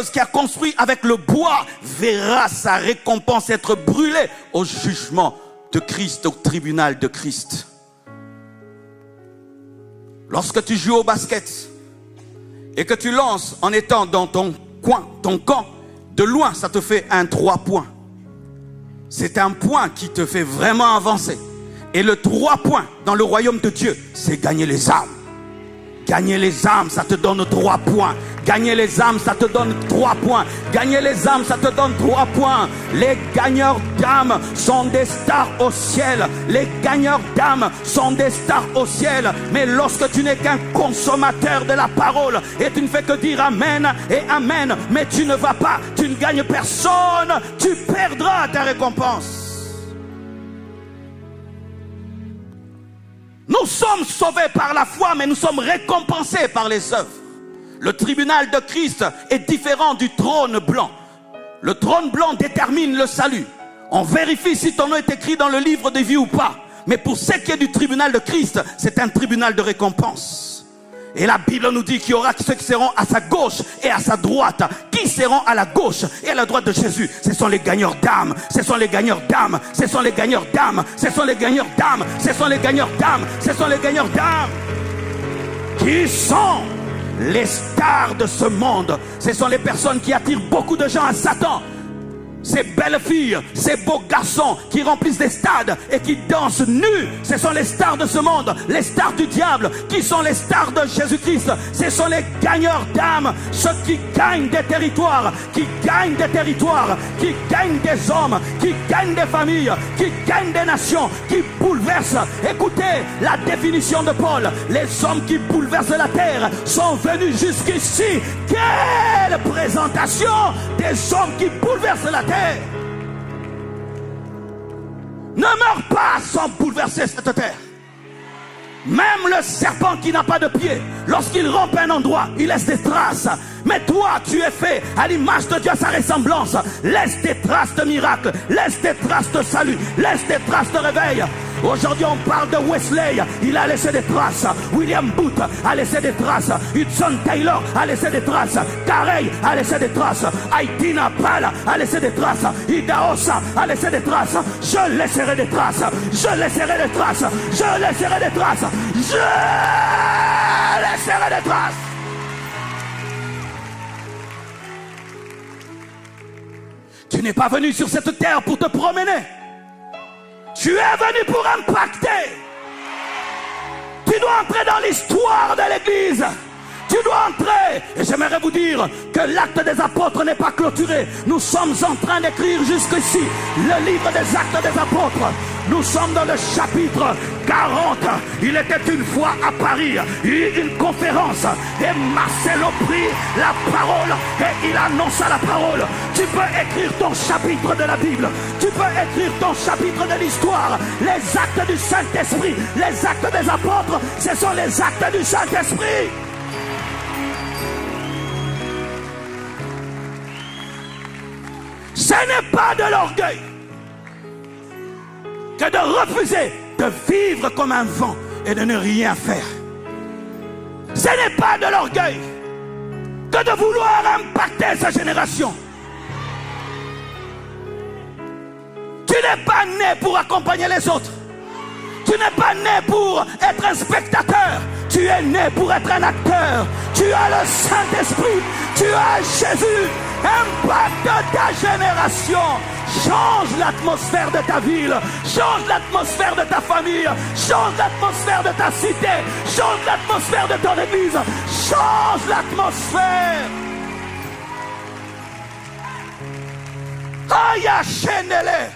qui a construit avec le bois verra sa récompense être brûlée au jugement de Christ, au tribunal de Christ. Lorsque tu joues au basket et que tu lances en étant dans ton coin, ton camp, de loin, ça te fait un 3 points. C'est un point qui te fait vraiment avancer. Et le 3 points dans le royaume de Dieu, c'est gagner les âmes. Gagner les âmes, ça te donne 3 points. Gagner les âmes, ça te donne 3 points. Gagner les âmes, ça te donne 3 points. Les gagneurs d'âmes sont des stars au ciel. Les gagneurs d'âmes sont des stars au ciel. Mais lorsque tu n'es qu'un consommateur de la parole et tu ne fais que dire amen et amen, mais tu ne vas pas, tu ne gagnes personne, tu perdras ta récompense. Nous sommes sauvés par la foi, mais nous sommes récompensés par les œuvres. Le tribunal de Christ est différent du trône blanc. Le trône blanc détermine le salut. On vérifie si ton nom est écrit dans le livre de vie ou pas. Mais pour ce qui est du tribunal de Christ, c'est un tribunal de récompense. Et la Bible nous dit qu'il y aura ceux qui seront à sa gauche et à sa droite. Qui seront à la gauche et à la droite de Jésus? Ce sont les gagneurs d'âme. Ce sont les gagneurs d'âme. Ce sont les gagneurs d'âme. Ce sont les gagneurs d'âme. Ce sont les gagneurs d'âme. Ce sont les gagneurs d'âme. Qui sont les stars de ce monde? Ce sont les personnes qui attirent beaucoup de gens à Satan. Ces belles filles, ces beaux garçons qui remplissent des stades et qui dansent nus, ce sont les stars de ce monde, les stars du diable. Qui sont les stars de Jésus-Christ? Ce sont les gagneurs d'âme, ceux qui gagnent des territoires, qui gagnent des territoires, qui gagnent des hommes, qui gagnent des familles, qui gagnent des nations, qui bouleversent. Écoutez la définition de Paul: les hommes qui bouleversent la terre sont venus jusqu'ici. Quelle présentation des hommes qui bouleversent la terre! Ne meurs pas sans bouleverser cette terre. Même le serpent qui n'a pas de pied, lorsqu'il rampe un endroit, il laisse des traces. Mais toi, tu es fait à l'image de Dieu, à sa ressemblance. Laisse des traces de miracle, laisse des traces de salut, laisse des traces de réveil. Aujourd'hui, on parle de Wesley, il a laissé des traces. William Booth a laissé des traces. Hudson Taylor a laissé des traces. Carey a laissé des traces. Aïtina Pal a laissé des traces. Ida Ossa a laissé des traces. Je laisserai des traces. Je laisserai des traces. Je laisserai des traces. Je laisserai des traces. Tu n'es pas venu sur cette terre pour te promener. Tu es venu pour impacter. Tu dois entrer dans l'histoire de l'Église. Tu dois entrer. Et j'aimerais vous dire que l'acte des apôtres n'est pas clôturé. Nous sommes en train d'écrire jusqu'ici le livre des actes des apôtres. Nous sommes dans le chapitre 40. Il était une fois à Paris, il y eut une conférence et Marcelo prit la parole et il annonça la parole. Tu peux écrire ton chapitre de la Bible, tu peux écrire ton chapitre de l'histoire. Les actes du Saint-Esprit, les actes des apôtres, ce sont les actes du Saint-Esprit. Ce n'est pas de l'orgueil que de refuser de vivre comme un vent et de ne rien faire. Ce n'est pas de l'orgueil que de vouloir impacter sa génération. Tu n'es pas né pour accompagner les autres. Tu n'es pas né pour être un spectateur. Tu es né pour être un acteur. Tu as le Saint-Esprit. Tu as Jésus. Impacte ta génération. Change l'atmosphère de ta ville. Change l'atmosphère de ta famille. Change l'atmosphère de ta cité. Change l'atmosphère de ton église. Change l'atmosphère. Aya Chenele.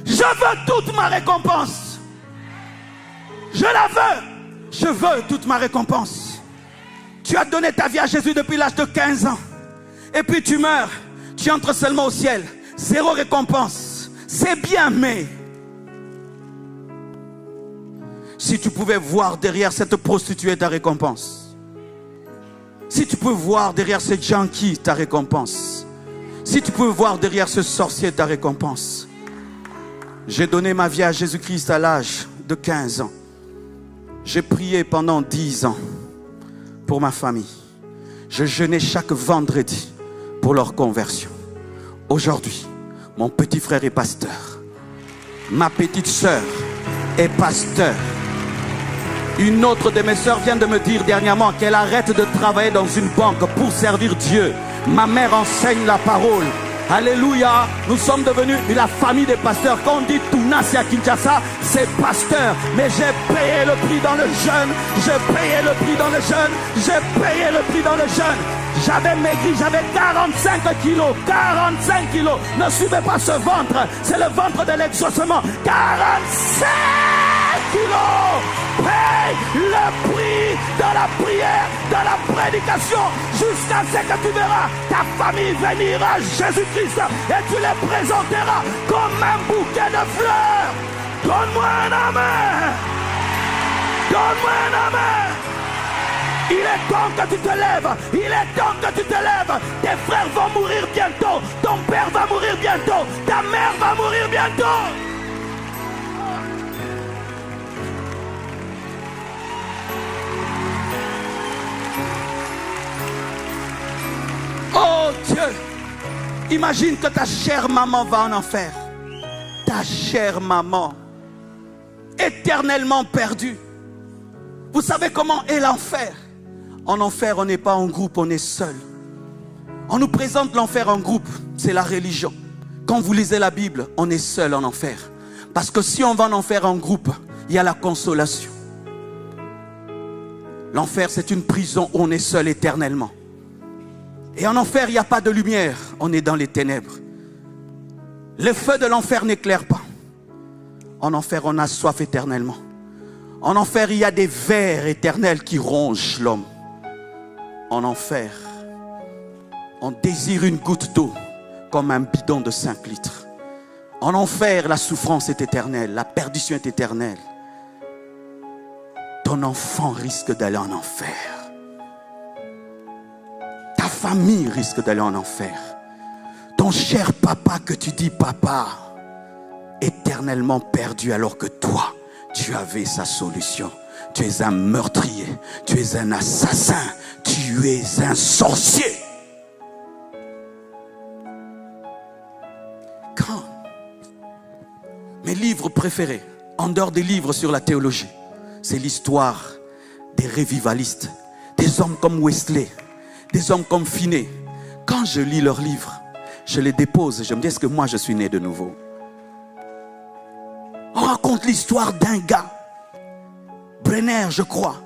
Je veux toute ma récompense. Je la veux. Je veux toute ma récompense. Tu as donné ta vie à Jésus depuis l'âge de 15 ans. Et puis tu meurs. Tu entres seulement au ciel. Zéro récompense. C'est bien, mais si tu pouvais voir derrière cette prostituée ta récompense. Si tu peux voir derrière ce junkie ta récompense. Si tu peux voir derrière ce sorcier ta récompense. J'ai donné ma vie à Jésus-Christ à l'âge de 15 ans. J'ai prié pendant 10 ans pour ma famille. Je jeûnais chaque vendredi pour leur conversion. Aujourd'hui, mon petit frère est pasteur. Ma petite sœur est pasteur. Une autre de mes sœurs vient de me dire dernièrement qu'elle arrête de travailler dans une banque pour servir Dieu. Ma mère enseigne la parole. Alléluia, nous sommes devenus la famille des pasteurs. Quand on dit Tunasi à Kinshasa, c'est pasteur. Mais j'ai payé le prix dans le jeûne. J'ai payé le prix dans le jeûne. J'ai payé le prix dans le jeûne. J'avais maigri, j'avais 45 kilos. 45 kilos. Ne suivez pas ce ventre. C'est le ventre de l'exaucement. 45 kilos. Paye le prix dans la prière, dans la prédication, jusqu'à ce que tu verras ta famille venir à Jésus-Christ et tu les présenteras comme un bouquet de fleurs. Donne-moi un amen. Donne-moi un amen. Il est temps que tu te lèves. Il est temps que tu te lèves. Tes frères vont mourir bientôt. Ton père va mourir bientôt. Ta mère va mourir bientôt. Oh Dieu, imagine que ta chère maman va en enfer. Ta chère maman, éternellement perdue. Vous savez comment est l'enfer? En enfer, on n'est pas en groupe, on est seul. On nous présente l'enfer en groupe, c'est la religion. Quand vous lisez la Bible, on est seul en enfer. Parce que si on va en enfer en groupe, il y a la consolation. L'enfer, c'est une prison où on est seul éternellement. Et en enfer, il n'y a pas de lumière. On est dans les ténèbres. Le feu de l'enfer n'éclaire pas. En enfer, on a soif éternellement. En enfer, il y a des vers éternels qui rongent l'homme. En enfer, on désire une goutte d'eau comme un bidon de 5 litres. En enfer, la souffrance est éternelle. La perdition est éternelle. Ton enfant risque d'aller en enfer. Ta famille risque d'aller en enfer. Ton cher papa que tu dis papa, éternellement perdu alors que toi, tu avais sa solution. Tu es un meurtrier, tu es un assassin, tu es un sorcier. Quand mes livres préférés, en dehors des livres sur la théologie, c'est l'histoire des revivalistes, des hommes comme Wesley, des hommes comme Finney. Quand je lis leurs livres, je les dépose, je me dis, est-ce que moi je suis né de nouveau? On raconte l'histoire d'un gars, Brenner je crois.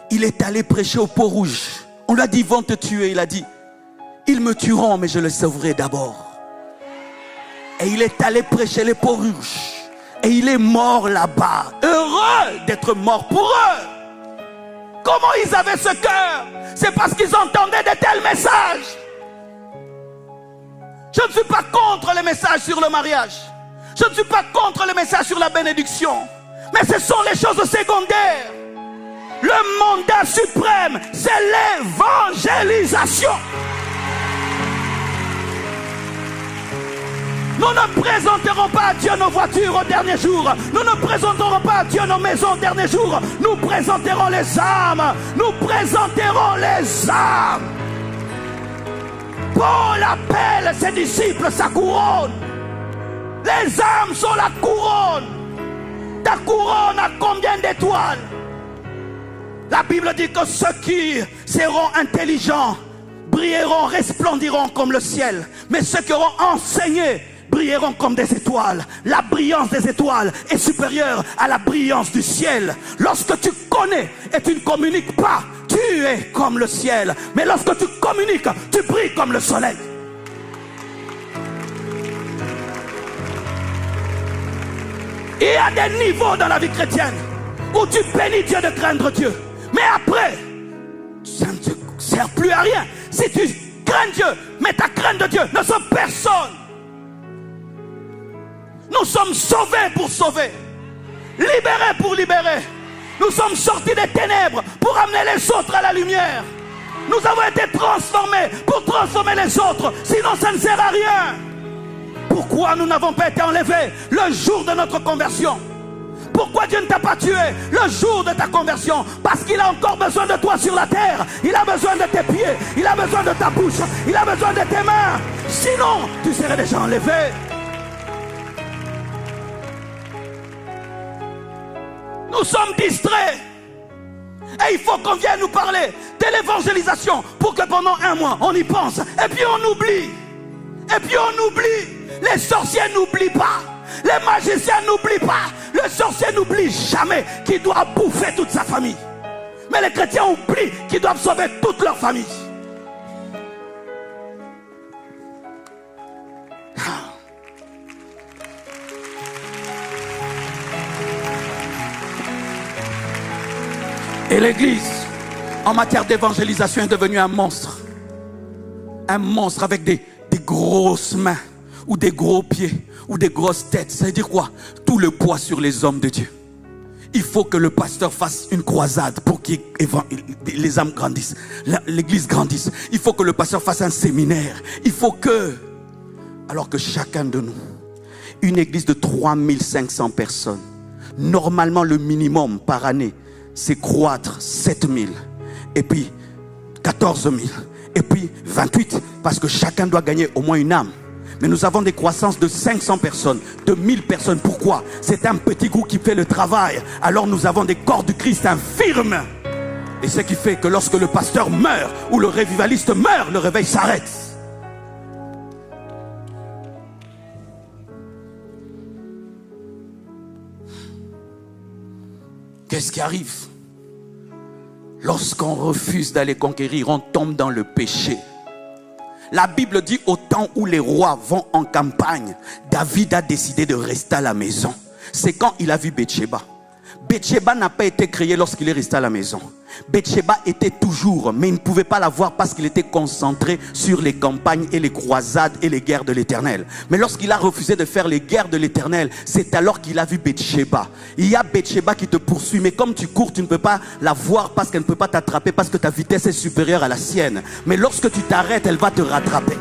Il est allé prêcher au Pont-Rouge. On lui a dit, ils vont te tuer. Il a dit, ils me tueront mais je le sauverai d'abord. Et il est allé prêcher les Pont-Rouge. Et il est mort là-bas. Heureux d'être mort pour eux. Comment ils avaient ce cœur? C'est parce qu'ils entendaient de tels messages. Je ne suis pas contre les messages sur le mariage. Je ne suis pas contre les messages sur la bénédiction. Mais ce sont les choses secondaires. Le mandat suprême, c'est l'évangélisation. Nous ne présenterons pas à Dieu nos voitures au dernier jour. Nous ne présenterons pas à Dieu nos maisons au dernier jour. Nous présenterons les âmes. Nous présenterons les âmes. Paul appelle ses disciples sa couronne. Les âmes sont la couronne. Ta couronne a combien d'étoiles? La Bible dit que ceux qui seront intelligents brilleront, resplendiront comme le ciel. Mais ceux qui auront enseigné brilleront comme des étoiles. La brillance des étoiles est supérieure à la brillance du ciel. Lorsque tu connais et tu ne communiques pas, tu es comme le ciel. Mais lorsque tu communiques, tu brilles comme le soleil. Il y a des niveaux dans la vie chrétienne où tu bénis Dieu de craindre Dieu. Mais après, ça ne te sert plus à rien. Si tu crains Dieu, mais ta crainte de Dieu ne sauve personne. Nous sommes sauvés pour sauver, libérés pour libérer. Nous sommes sortis des ténèbres pour amener les autres à la lumière. Nous avons été transformés pour transformer les autres. Sinon ça ne sert à rien. Pourquoi nous n'avons pas été enlevés le jour de notre conversion? Pourquoi Dieu ne t'a pas tué le jour de ta conversion? Parce qu'il a encore besoin de toi sur la terre. Il a besoin de tes pieds, il a besoin de ta bouche, il a besoin de tes mains. Sinon, tu serais déjà enlevé. Nous sommes distraits. Et il faut qu'on vienne nous parler de l'évangélisation pour que pendant un mois, on y pense. Et puis on oublie. Et puis on oublie. Les sorciers n'oublient pas. Les magiciens n'oublient pas. Le sorcier n'oublie jamais qu'il doit bouffer toute sa famille. Mais les chrétiens oublient qu'ils doivent sauver toute leur famille. Et l'Église, en matière d'évangélisation, est devenue un monstre. Un monstre avec des grosses mains, ou des gros pieds, ou des grosses têtes. Ça veut dire quoi? Tout le poids sur les hommes de Dieu. Il faut que le pasteur fasse une croisade pour que les âmes grandissent, l'Église grandisse. Il faut que le pasteur fasse un séminaire. Il faut que... Alors que chacun de nous, une église de 3500 personnes, normalement le minimum par année, c'est croître 7000, et puis 14 000, et puis 28, parce que chacun doit gagner au moins une âme. Mais nous avons des croissances de 500 personnes, de 1000 personnes. Pourquoi? C'est un petit groupe qui fait le travail. Alors nous avons des corps du Christ infirmes. Et ce qui fait que lorsque le pasteur meurt, ou le révivaliste meurt, le réveil s'arrête. Qu'est-ce qui arrive? Lorsqu'on refuse d'aller conquérir, on tombe dans le péché. La Bible dit au temps où les rois vont en campagne, David a décidé de rester à la maison. C'est quand il a vu Bathsheba. Bathsheba n'a pas été créé lorsqu'il est resté à la maison. Bathsheba était toujours, mais il ne pouvait pas la voir parce qu'il était concentré sur les campagnes et les croisades et les guerres de l'Éternel. Mais lorsqu'il a refusé de faire les guerres de l'Éternel, c'est alors qu'il a vu Bathsheba. Il y a Bathsheba qui te poursuit, mais comme tu cours, tu ne peux pas la voir parce qu'elle ne peut pas t'attraper, parce que ta vitesse est supérieure à la sienne. Mais lorsque tu t'arrêtes, elle va te rattraper.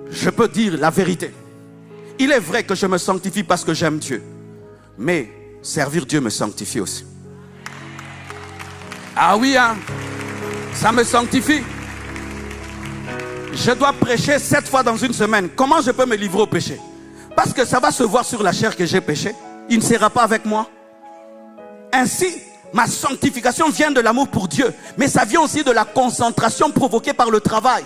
Je peux dire la vérité. Il est vrai que je me sanctifie parce que j'aime Dieu. Mais servir Dieu me sanctifie aussi. Ah oui, hein? Ça me sanctifie. Je dois prêcher 7 fois dans une semaine. Comment je peux me livrer au péché? Parce que ça va se voir sur la chair que j'ai péché. Il ne sera pas avec moi. Ainsi, ma sanctification vient de l'amour pour Dieu. Mais ça vient aussi de la concentration provoquée par le travail.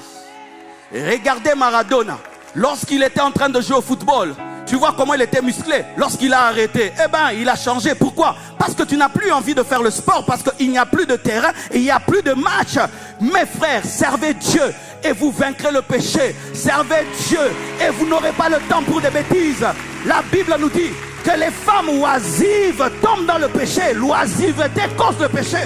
Regardez Maradona. Lorsqu'il était en train de jouer au football, tu vois comment il était musclé. Lorsqu'il a arrêté, eh ben, il a changé. Pourquoi? Parce que tu n'as plus envie de faire le sport, parce qu'il n'y a plus de terrain et il n'y a plus de match. Mes frères, servez Dieu et vous vaincrez le péché. Servez Dieu et vous n'aurez pas le temps pour des bêtises. La Bible nous dit que les femmes oisives tombent dans le péché. L'oisiveté cause le péché.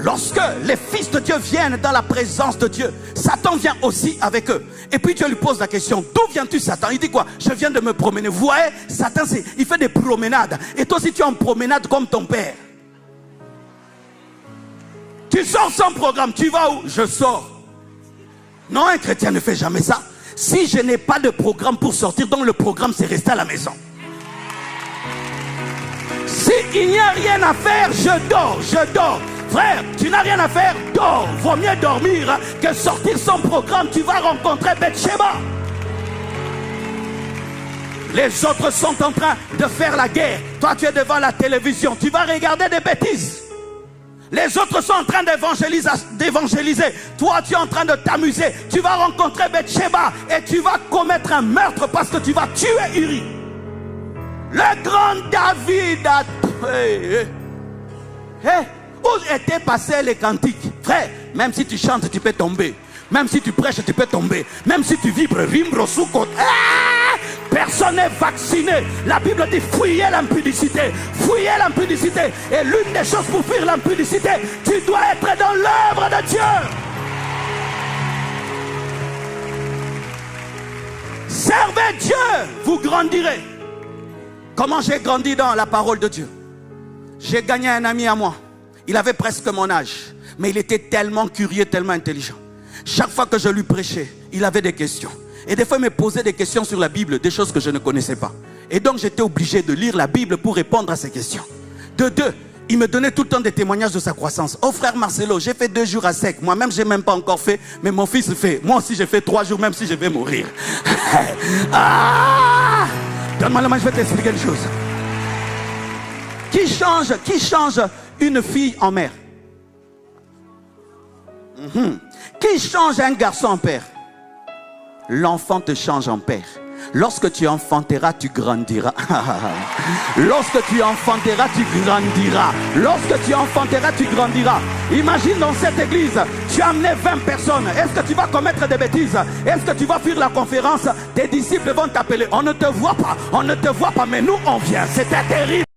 Lorsque les fils de Dieu viennent dans la présence de Dieu, Satan vient aussi avec eux. Et puis Dieu lui pose la question, d'où viens-tu Satan? Il dit quoi? Je viens de me promener. Vous voyez, Satan, il fait des promenades. Et toi aussi tu es en promenade comme ton père. Tu sors sans programme, tu vas où? Je sors. Non, un chrétien ne fait jamais ça. Si je n'ai pas de programme pour sortir, donc le programme c'est rester à la maison. S'il n'y a rien à faire, je dors. Frère, tu n'as rien à faire, dors. Vaut mieux dormir que sortir sans programme. Tu vas rencontrer Bathsheba. Les autres sont en train de faire la guerre. Toi, tu es devant la télévision. Tu vas regarder des bêtises. Les autres sont en train d'évangéliser. Toi, tu es en train de t'amuser. Tu vas rencontrer Bathsheba et tu vas commettre un meurtre parce que tu vas tuer Uri. Le grand David a... Où étaient passés les cantiques? Frère, même si tu chantes, tu peux tomber. Même si tu prêches, tu peux tomber. Même si tu vibres, sous côte. Personne n'est vacciné. La Bible dit fuyez l'impudicité. Fuyez l'impudicité. Et l'une des choses pour fuir l'impudicité, tu dois être dans l'œuvre de Dieu. Servez Dieu, vous grandirez. Comment j'ai grandi dans la parole de Dieu? J'ai gagné un ami à moi. Il avait presque mon âge, mais il était tellement curieux, tellement intelligent. Chaque fois que je lui prêchais, il avait des questions. Et des fois, il me posait des questions sur la Bible, des choses que je ne connaissais pas. Et donc, j'étais obligé de lire la Bible pour répondre à ces questions. De deux, il me donnait tout le temps des témoignages de sa croissance. Oh frère Marcelo, j'ai fait 2 jours à sec. Moi-même, j'ai même pas encore fait. Mais mon fils fait. Moi aussi, j'ai fait 3 jours, même si je vais mourir. Ah! Donne-moi la main, je vais t'expliquer une chose. Qui change une fille en mère? Qui change un garçon en père? L'enfant te change en père. Lorsque tu enfanteras, tu grandiras. Lorsque tu enfanteras, tu grandiras. Lorsque tu enfanteras, tu grandiras. Imagine dans cette église, tu as amené 20 personnes. Est-ce que tu vas commettre des bêtises? Est-ce que tu vas fuir la conférence? Tes disciples vont t'appeler. On ne te voit pas, mais nous on vient. C'était terrible.